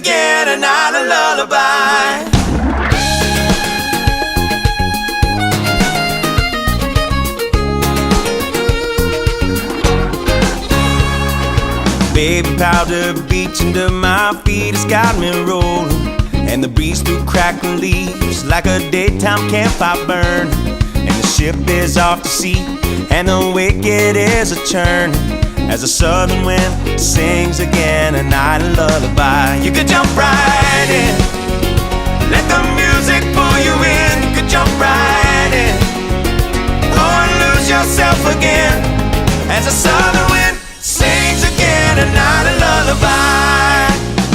again, an island lullaby. Baby powder beach under my feet has got me rolling, and the breeze through crackling leaves like a daytime campfire burn. And the ship is off to sea, and the wicked is a churn, as the southern wind sings again, an island lullaby.